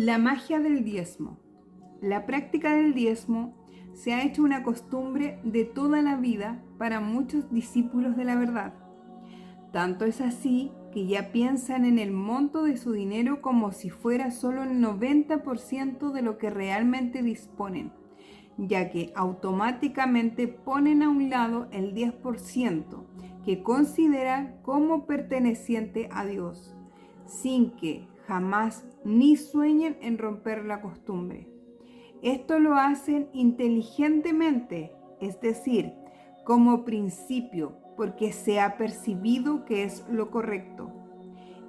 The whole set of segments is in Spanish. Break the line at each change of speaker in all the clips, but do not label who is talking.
La magia del diezmo. La práctica del diezmo se ha hecho una costumbre de toda la vida para muchos discípulos de la verdad. Tanto es así que ya piensan en el monto de su dinero como si fuera solo el 90% de lo que realmente disponen, ya que automáticamente ponen a un lado el 10% que consideran como perteneciente a Dios, sin que jamás ni sueñen en romper la costumbre. Esto lo hacen inteligentemente, es decir, como principio, porque se ha percibido que es lo correcto.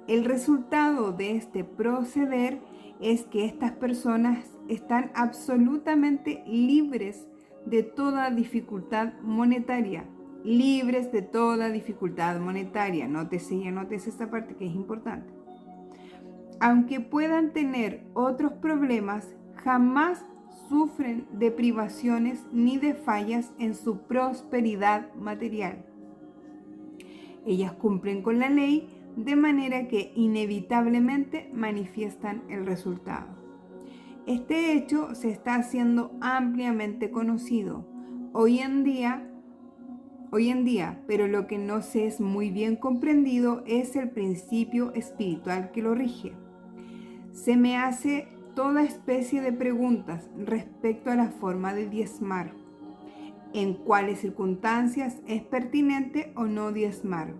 El resultado de este proceder es que estas personas están absolutamente libres de toda dificultad monetaria. Libres de toda dificultad monetaria. Nótese esta parte que es importante. Aunque puedan tener otros problemas, jamás sufren de privaciones ni de fallas en su prosperidad material. Ellas cumplen con la ley de manera que inevitablemente manifiestan el resultado. Este hecho se está haciendo ampliamente conocido hoy en día, pero lo que no se es muy bien comprendido es el principio espiritual que lo rige. Se me hace toda especie de preguntas respecto a la forma de diezmar. ¿En cuáles circunstancias es pertinente o no diezmar?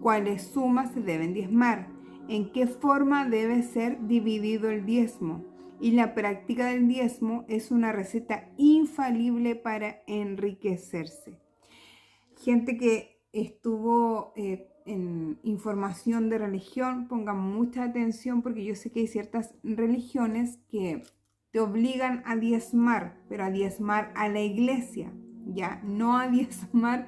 ¿Cuáles sumas se deben diezmar? ¿En qué forma debe ser dividido el diezmo? Y la práctica del diezmo es una receta infalible para enriquecerse. Gente que estuvo en información de religión, pongan mucha atención porque yo sé que hay ciertas religiones que te obligan a diezmar, pero a diezmar a la iglesia, ya no a diezmar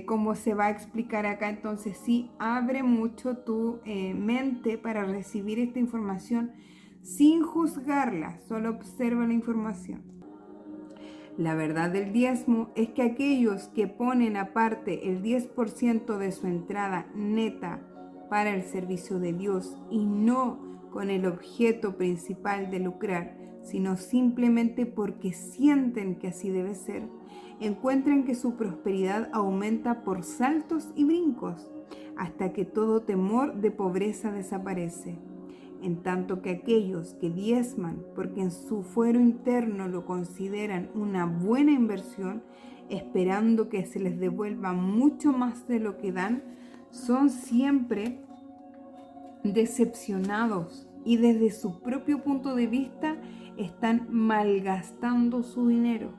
como se va a explicar acá. Entonces sí, abre mucho tu mente para recibir esta información sin juzgarla, solo observa la información. La verdad del diezmo es que aquellos que ponen aparte el 10% de su entrada neta para el servicio de Dios y no con el objeto principal de lucrar, sino simplemente porque sienten que así debe ser, encuentran que su prosperidad aumenta por saltos y brincos, hasta que todo temor de pobreza desaparece. En tanto que aquellos que diezman porque en su fuero interno lo consideran una buena inversión, esperando que se les devuelva mucho más de lo que dan, son siempre decepcionados y desde su propio punto de vista están malgastando su dinero.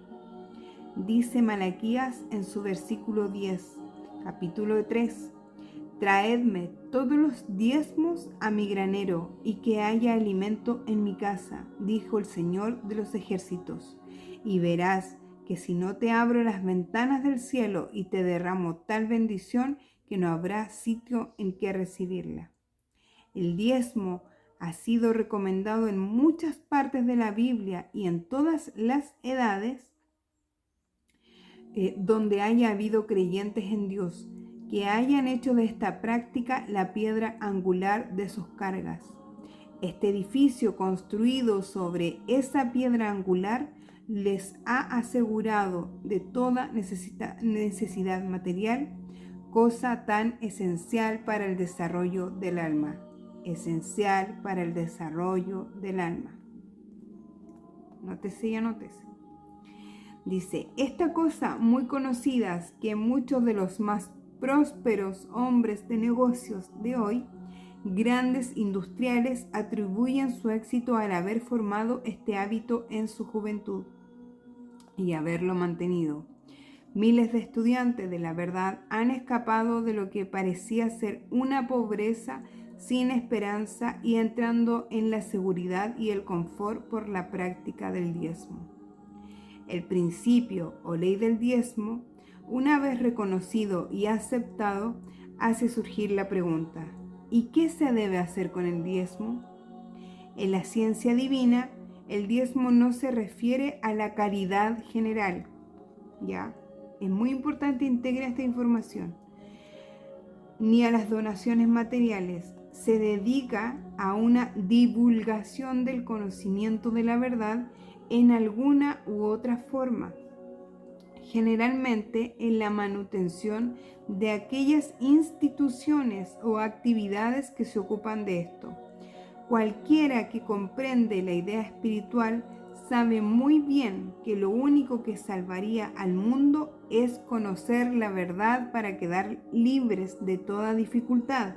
Dice Malaquías en su versículo 10, capítulo 3. Traedme todos los diezmos a mi granero, y que haya alimento en mi casa, dijo el Señor de los ejércitos. Y verás que si no te abro las ventanas del cielo y te derramo tal bendición, que no habrá sitio en que recibirla. El diezmo ha sido recomendado en muchas partes de la Biblia y en todas las edades donde haya habido creyentes en Dios, que hayan hecho de esta práctica la piedra angular de sus cargas. Este edificio construido sobre esa piedra angular les ha asegurado de toda necesidad material, cosa tan esencial para el desarrollo del alma. Esencial para el desarrollo del alma. Nótese y anótese. Dice, esta cosa muy conocida es que muchos de los más prósperos hombres de negocios de hoy, grandes industriales, atribuyen su éxito al haber formado este hábito en su juventud y haberlo mantenido. Miles de estudiantes de la verdad han escapado de lo que parecía ser una pobreza sin esperanza y entrando en la seguridad y el confort por la práctica del diezmo. El principio o ley del diezmo, una vez reconocido y aceptado, hace surgir la pregunta: ¿y qué se debe hacer con el diezmo? En la ciencia divina, el diezmo no se refiere a la caridad general, ¿ya? Es muy importante integrar esta información, ni a las donaciones materiales, se dedica a una divulgación del conocimiento de la verdad en alguna u otra forma, generalmente en la manutención de aquellas instituciones o actividades que se ocupan de esto. Cualquiera que comprende la idea espiritual sabe muy bien que lo único que salvaría al mundo es conocer la verdad para quedar libres de toda dificultad,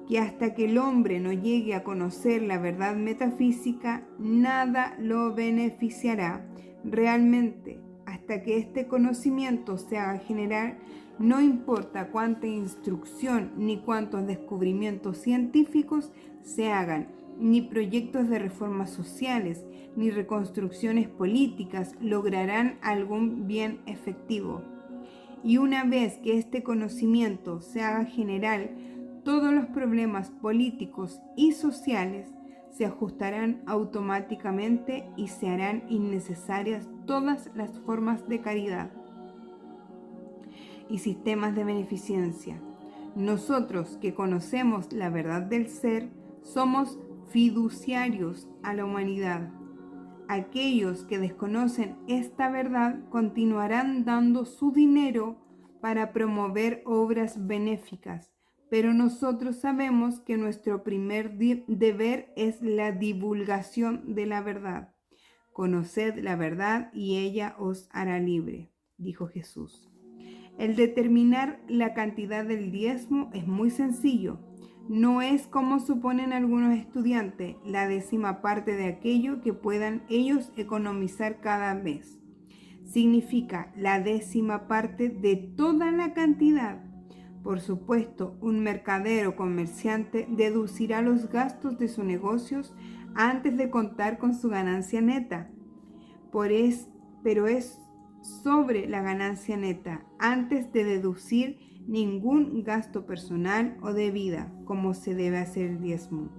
que hasta que el hombre no llegue a conocer la verdad metafísica, nada lo beneficiará realmente. Hasta que este conocimiento se haga general, no importa cuánta instrucción ni cuántos descubrimientos científicos se hagan, ni proyectos de reformas sociales, ni reconstrucciones políticas lograrán algún bien efectivo. Y una vez que este conocimiento se haga general, todos los problemas políticos y sociales se ajustarán automáticamente y se harán innecesarias todas las formas de caridad y sistemas de beneficencia. Nosotros que conocemos la verdad del ser, somos fiduciarios a la humanidad. Aquellos que desconocen esta verdad continuarán dando su dinero para promover obras benéficas, pero nosotros sabemos que nuestro primer deber es la divulgación de la verdad. Conoced la verdad y ella os hará libre, dijo Jesús. El determinar la cantidad del diezmo es muy sencillo. No es como suponen algunos estudiantes, la 10ª parte de aquello que puedan ellos economizar cada mes. Significa la 10ª parte de toda la cantidad. Por supuesto, un mercader o comerciante deducirá los gastos de sus negocios antes de contar con su ganancia neta. Pero es sobre la ganancia neta, antes de deducir ningún gasto personal o de vida, como se debe hacer el diezmo.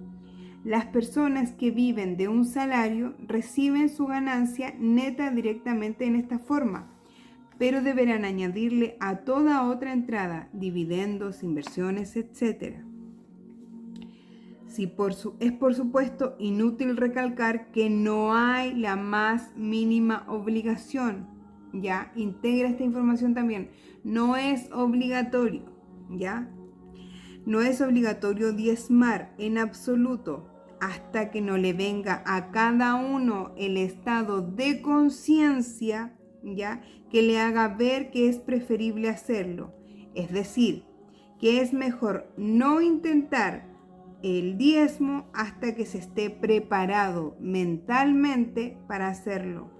Las personas que viven de un salario reciben su ganancia neta directamente en esta forma, pero deberán añadirle a toda otra entrada, dividendos, inversiones, etc. Es por supuesto inútil recalcar que no hay la más mínima obligación. ¿Ya? Integra esta información también. No es obligatorio, ¿ya? No es obligatorio diezmar en absoluto hasta que no le venga a cada uno el estado de conciencia, ¿ya? Que le haga ver que es preferible hacerlo. Es decir, que es mejor no intentar el diezmo hasta que se esté preparado mentalmente para hacerlo.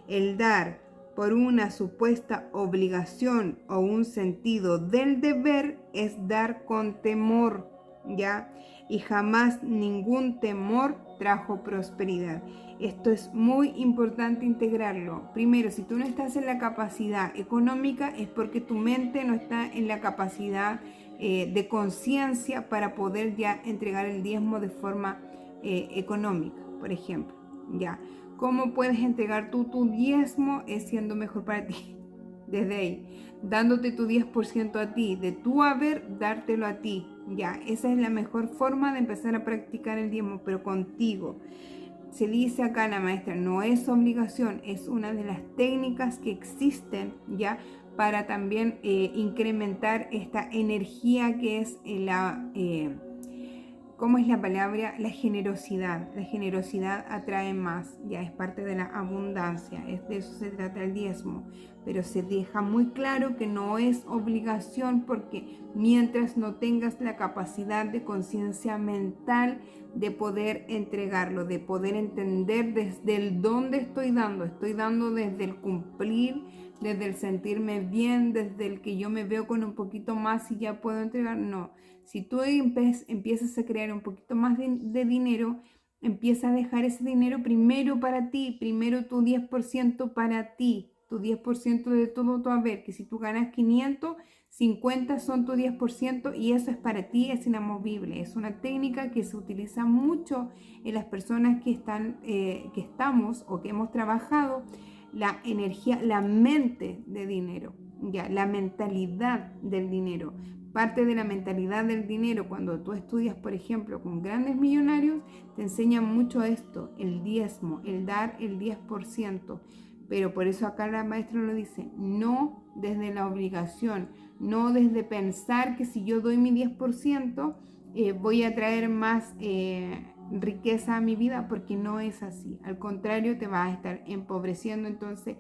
El dar por una supuesta obligación o un sentido del deber es dar con temor, ¿ya? Y jamás ningún temor trajo prosperidad. Esto es muy importante integrarlo. Primero, si tú no estás en la capacidad económica, es porque tu mente no está en la capacidad de conciencia para poder ya entregar el diezmo de forma económica, por ejemplo, ¿ya? ¿Cómo puedes entregar tú tu diezmo? Es siendo mejor para ti. Desde ahí, dándote tu 10% a ti, de tu haber, dártelo a ti. Ya, esa es la mejor forma de empezar a practicar el diezmo, pero contigo. Se dice acá la maestra, no es obligación, es una de las técnicas que existen, ya, para también incrementar esta energía que es ¿cómo es la palabra? La generosidad. La generosidad atrae más, ya es parte de la abundancia, de eso se trata el diezmo. Pero se deja muy claro que no es obligación, porque mientras no tengas la capacidad de conciencia mental de poder entregarlo, de poder entender desde el dónde estoy dando desde el cumplir, desde el sentirme bien, desde el que yo me veo con un poquito más y ya puedo entregar, no. Si tú empiezas a crear un poquito más de dinero, empieza a dejar ese dinero primero para ti, primero tu 10% para ti, tu 10% de todo tu haber, que si tú ganas 500, 50 son tu 10% y eso es para ti, es inamovible. Es una técnica que se utiliza mucho en las personas que estamos o que hemos trabajado la energía, la mente de dinero, ya, la mentalidad del dinero, parte de la mentalidad del dinero. Cuando tú estudias, por ejemplo, con grandes millonarios, te enseñan mucho esto, el diezmo, el dar el 10%. Pero por eso acá la maestra lo dice, no desde la obligación, no desde pensar que si yo doy mi 10%, voy a traer más riqueza a mi vida, porque no es así. Al contrario, te vas a estar empobreciendo. Entonces,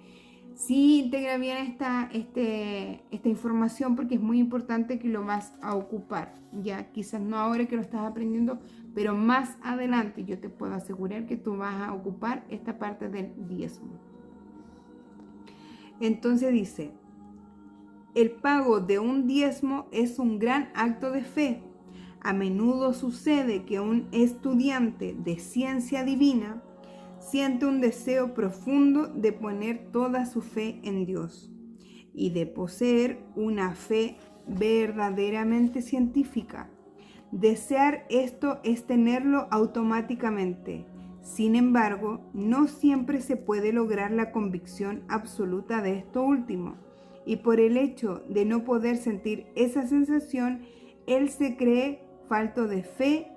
sí, integra bien esta información, porque es muy importante que lo vas a ocupar. Ya, quizás no ahora que lo estás aprendiendo, pero más adelante yo te puedo asegurar que tú vas a ocupar esta parte del diezmo. Entonces dice, el pago de un diezmo es un gran acto de fe. A menudo sucede que un estudiante de ciencia divina siente un deseo profundo de poner toda su fe en Dios y de poseer una fe verdaderamente científica. Desear esto es tenerlo automáticamente. Sin embargo, no siempre se puede lograr la convicción absoluta de esto último, y por el hecho de no poder sentir esa sensación, él se cree falto de fe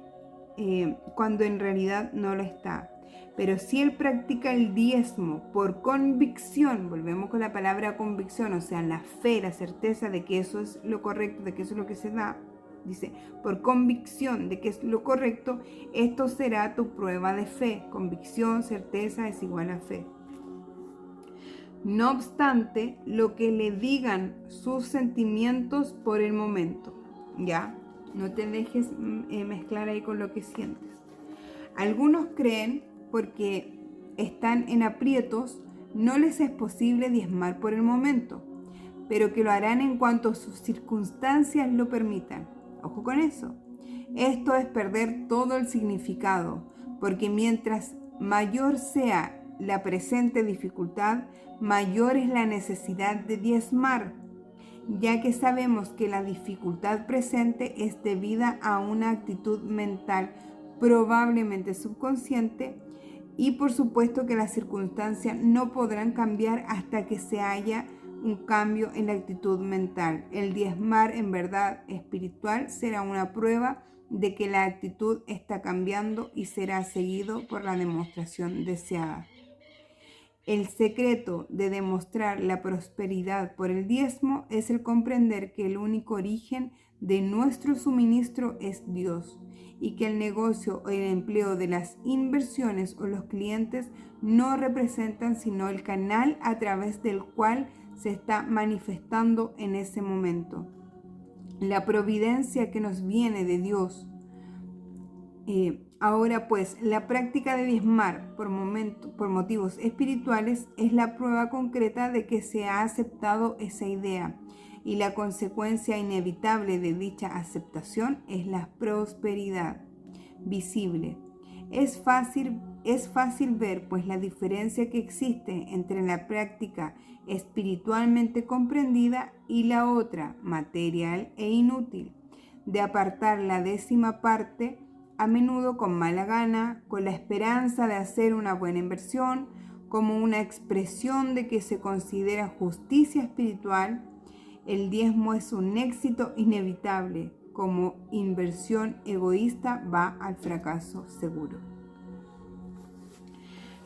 cuando en realidad no lo está. Pero si él practica el diezmo por convicción, volvemos con la palabra convicción, o sea, la fe, la certeza de que eso es lo correcto, de que eso es lo que se da, dice, por convicción de que es lo correcto, esto será tu prueba de fe. Convicción, certeza es igual a fe. No obstante, lo que le digan sus sentimientos por el momento, ¿ya? No te dejes mezclar ahí con lo que sientes. Algunos creen, porque están en aprietos, no les es posible diezmar por el momento, pero que lo harán en cuanto sus circunstancias lo permitan. Ojo con eso. Esto es perder todo el significado, porque mientras mayor sea la presente dificultad, mayor es la necesidad de diezmar, ya que sabemos que la dificultad presente es debida a una actitud mental probablemente subconsciente, y por supuesto que las circunstancias no podrán cambiar hasta que se haya un cambio en la actitud mental. El diezmar en verdad espiritual será una prueba de que la actitud está cambiando y será seguido por la demostración deseada. El secreto de demostrar la prosperidad por el diezmo es el comprender que el único origen de nuestro suministro es Dios, y que el negocio o el empleo de las inversiones o los clientes no representan sino el canal a través del cual se está manifestando en ese momento. La providencia que nos viene de Dios. Ahora pues, la práctica de diezmar por motivos espirituales es la prueba concreta de que se ha aceptado esa idea, y la consecuencia inevitable de dicha aceptación es la prosperidad visible. Es fácil ver pues la diferencia que existe entre la práctica espiritualmente comprendida y la otra, material e inútil, de apartar la 10ª parte, a menudo con mala gana, con la esperanza de hacer una buena inversión, como una expresión de que se considera justicia espiritual. El diezmo es un éxito inevitable. Como inversión egoísta va al fracaso seguro.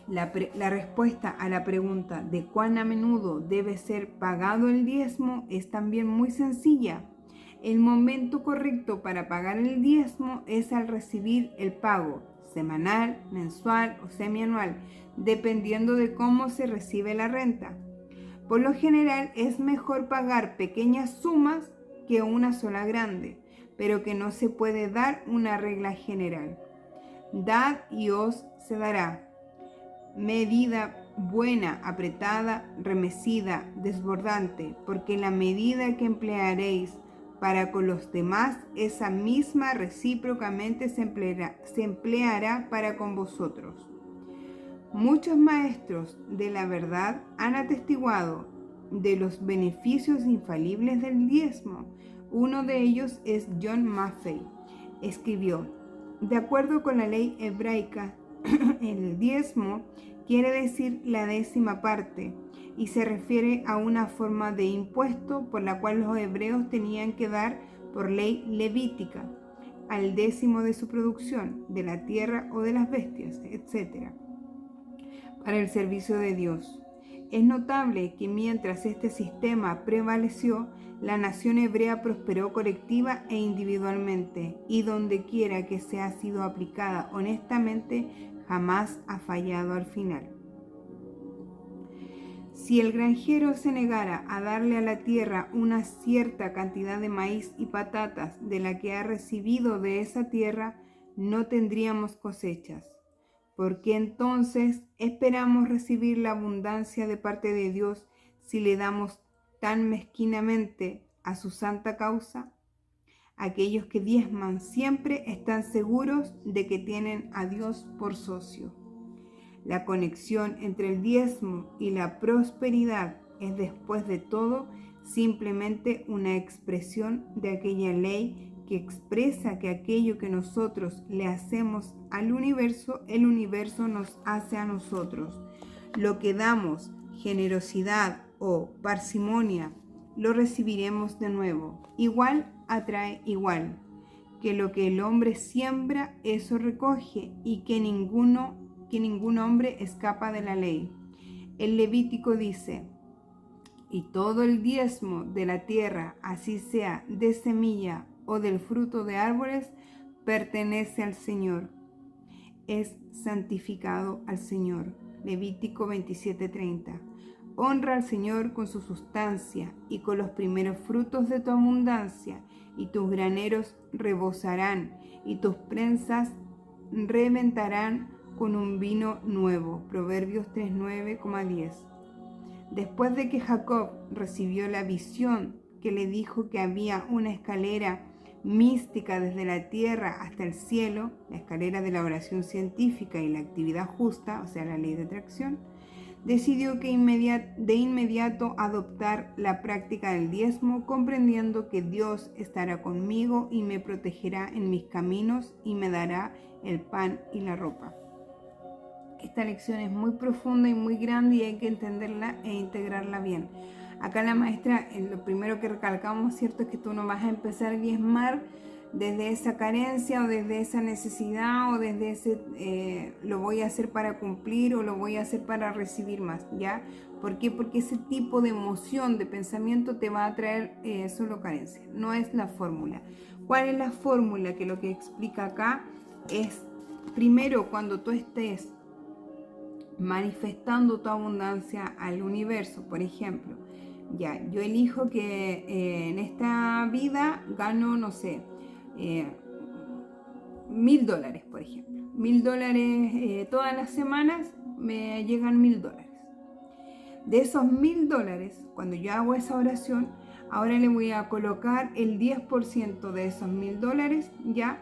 La respuesta a la pregunta de cuán a menudo debe ser pagado el diezmo es también muy sencilla. El momento correcto para pagar el diezmo es al recibir el pago semanal, mensual o semianual, dependiendo de cómo se recibe la renta. Por lo general es mejor pagar pequeñas sumas que una sola grande, pero que no se puede dar una regla general. Dad y os se dará. Medida buena, apretada, remecida, desbordante, porque la medida que emplearéis para con los demás, esa misma recíprocamente se empleará para con vosotros. Muchos maestros de la verdad han atestiguado de los beneficios infalibles del diezmo. Uno de ellos es John Maffei. Escribió: de acuerdo con la ley hebraica, el diezmo quiere decir la 10ª parte, y se refiere a una forma de impuesto por la cual los hebreos tenían que dar por ley levítica, al 10º de su producción, de la tierra o de las bestias, etc., para el servicio de Dios. Es notable que mientras este sistema prevaleció, la nación hebrea prosperó colectiva e individualmente, y donde quiera que se ha sido aplicada honestamente, jamás ha fallado al final. Si el granjero se negara a darle a la tierra una cierta cantidad de maíz y patatas de la que ha recibido de esa tierra, no tendríamos cosechas. ¿Por qué entonces esperamos recibir la abundancia de parte de Dios si le damos tan mezquinamente a su santa causa? Aquellos que diezman siempre están seguros de que tienen a Dios por socio. La conexión entre el diezmo y la prosperidad es, después de todo, simplemente una expresión de aquella ley que expresa que aquello que nosotros le hacemos al universo, el universo nos hace a nosotros. Lo que damos, generosidad o parsimonia, lo recibiremos de nuevo. Igual atrae igual. Que lo que el hombre siembra, eso recoge, y que ningún hombre escapa de la ley. El Levítico dice: y todo el diezmo de la tierra, así sea de semilla o del fruto de árboles, pertenece al Señor. Es santificado al Señor. Levítico 27:30. Honra al Señor con su sustancia y con los primeros frutos de tu abundancia, y tus graneros rebosarán, y tus prensas reventarán con un vino nuevo. Proverbios 3:9,10. Después de que Jacob recibió la visión que le dijo que había una escalera mística desde la tierra hasta el cielo, la escalera de la oración científica y la actividad justa, o sea, la ley de atracción, decidió que de inmediato adoptar la práctica del diezmo, comprendiendo que Dios estará conmigo y me protegerá en mis caminos y me dará el pan y la ropa. Esta lección es muy profunda y muy grande y hay que entenderla e integrarla bien. Acá la maestra, lo primero que recalcamos, ¿cierto?, es que tú no vas a empezar a diezmar desde esa carencia o desde esa necesidad o desde ese lo voy a hacer para cumplir o lo voy a hacer para recibir más, ¿ya? ¿Por qué? Porque ese tipo de emoción, de pensamiento te va a traer solo carencia. No es la fórmula. ¿Cuál es la fórmula? Que lo que explica acá es, primero, cuando tú estés manifestando tu abundancia al universo, por ejemplo, ya, yo elijo que en esta vida gano, no sé, $1.000, por ejemplo. $1.000 todas las semanas me llegan $1.000. De esos $1.000, cuando yo hago esa oración, ahora le voy a colocar el 10% de esos $1.000, ¿ya?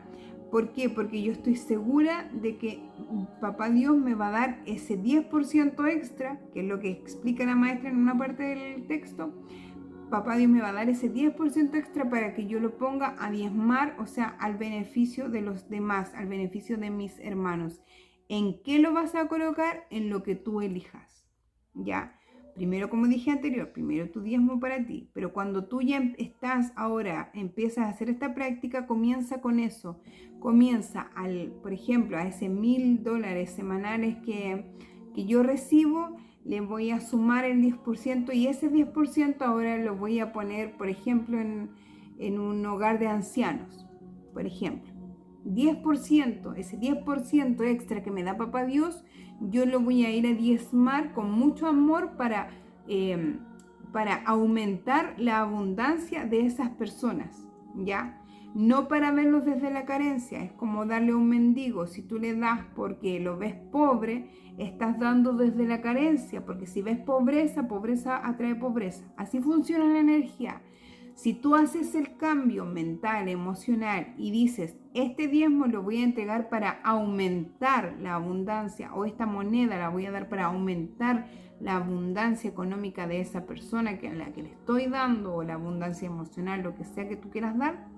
¿Por qué? Porque yo estoy segura de que Papá Dios me va a dar ese 10% extra, que es lo que explica la maestra en una parte del texto. Papá Dios me va a dar ese 10% extra para que yo lo ponga a diezmar, o sea, al beneficio de los demás, al beneficio de mis hermanos. ¿En qué lo vas a colocar? En lo que tú elijas, ¿ya? Primero, como dije anterior, primero tu diezmo para ti, pero cuando tú ya estás ahora, empiezas a hacer esta práctica, comienza con eso, comienza por ejemplo, a ese $1.000 semanales que yo recibo, le voy a sumar el 10% y ese 10% ahora lo voy a poner, por ejemplo, en un hogar de ancianos, por ejemplo. 10%, ese 10% extra que me da Papá Dios, yo lo voy a ir a diezmar con mucho amor para aumentar la abundancia de esas personas, ¿ya? No para verlos desde la carencia, es como darle a un mendigo. Si tú le das porque lo ves pobre, estás dando desde la carencia, porque si ves pobreza, pobreza atrae pobreza. Así funciona la energía. Si tú haces el cambio mental, emocional y dices, este diezmo lo voy a entregar para aumentar la abundancia, o esta moneda la voy a dar para aumentar la abundancia económica de esa persona a la que le estoy dando, o la abundancia emocional, lo que sea que tú quieras dar,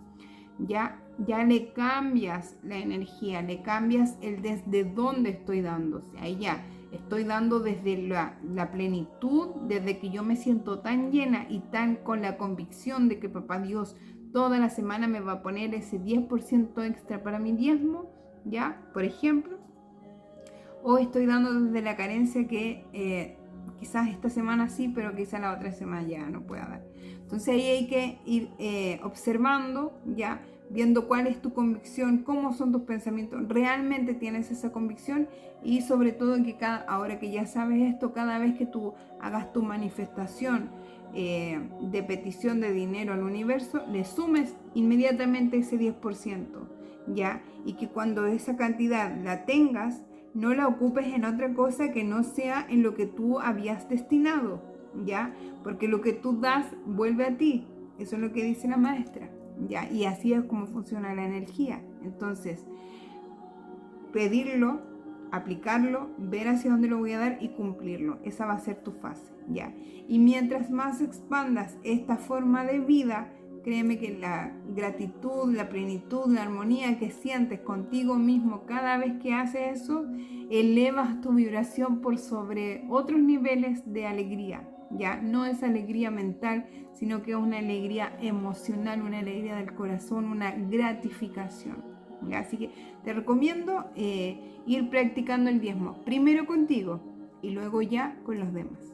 ya le cambias la energía, le cambias el desde dónde estoy dando. O sea, ahí ya estoy dando desde la plenitud, desde que yo me siento tan llena y tan con la convicción de que Papá Dios toda la semana me va a poner ese 10% extra para mi diezmo, ¿ya? Por ejemplo, o estoy dando desde la carencia que quizás esta semana sí, pero quizás la otra semana ya no pueda dar. Entonces ahí hay que ir observando, ya, viendo cuál es tu convicción, cómo son tus pensamientos, realmente tienes esa convicción, y sobre todo que ahora que ya sabes esto, cada vez que tú hagas tu manifestación de petición de dinero al universo, le sumes inmediatamente ese 10%, ¿ya? Y que cuando esa cantidad la tengas, no la ocupes en otra cosa que no sea en lo que tú habías destinado, ¿ya? Porque lo que tú das vuelve a ti. Eso es lo que dice la maestra, ¿ya? Y así es como funciona la energía. Entonces, pedirlo, aplicarlo, ver hacia dónde lo voy a dar y cumplirlo. Esa va a ser tu fase, ¿ya? Y mientras más expandas esta forma de vida, créeme que la gratitud, la plenitud, la armonía que sientes contigo mismo cada vez que haces eso, elevas tu vibración por sobre otros niveles de alegría, ¿ya? No es alegría mental, sino que es una alegría emocional, una alegría del corazón, una gratificación, ¿ya? Así que te recomiendo ir practicando el diezmo, primero contigo y luego ya con los demás.